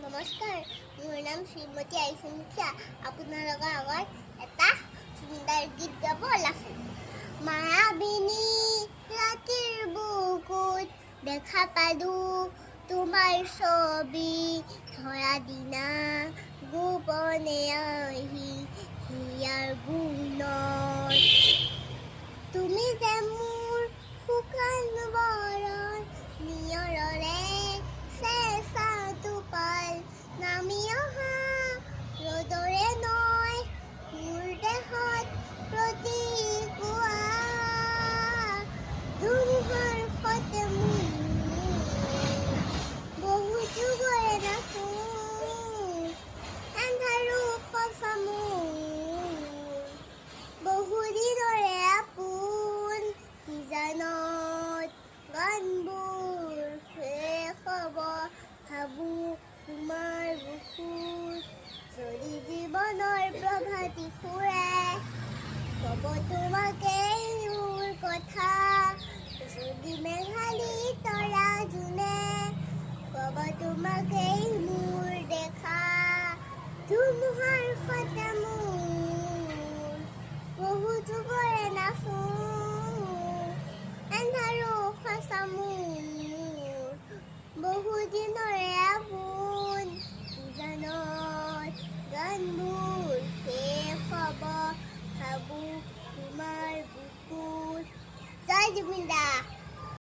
নমস্কাৰ, মোৰ নাম শ্ৰীমতী আইচা মুখীয়া। আপোনালোকৰ আগত এটা সুন্দৰ গীত গাব ওলাইছোঁ। মায়াবিনী ৰাতিৰ বুকুত দেখা পালোঁ তোমাৰ ছবি, ধৰা দিনা গোপনে আহি হিয়াৰ গুণত। তুমি যে মোৰ শুকান বৰণ নিয়ৰৰে চেঁচা টোপাল নামি অহা ৰ'দৰে নয় মোৰ দেহত প্ৰতিকুৱা ধুমুহাৰ সতে বহু যুগৰে নাচোঁ এন্ধাৰো সঁচা মোৰ বহু দিনৰে আপোন জানত গানবোৰ শেষ হ'ব ভাবোঁ তোমাৰ বুকুত যদি জীৱনৰ প্ৰভাতী ফুৰে ক'ব তোমাকে মোৰ কথা যদি মেঘালী তৰা জোনে ক'ব তোমাকে মোৰ দেখা ধুমুহাৰ সতে মোৰ বহু যুগৰে নাচোঁ এন্ধাৰো সঁচা মোৰ বহু দিনৰে আপোন জানত গানবোৰ শেষ হ'ব ভাবোঁ তোমাৰ বুকুত। জয় জুবিন দা।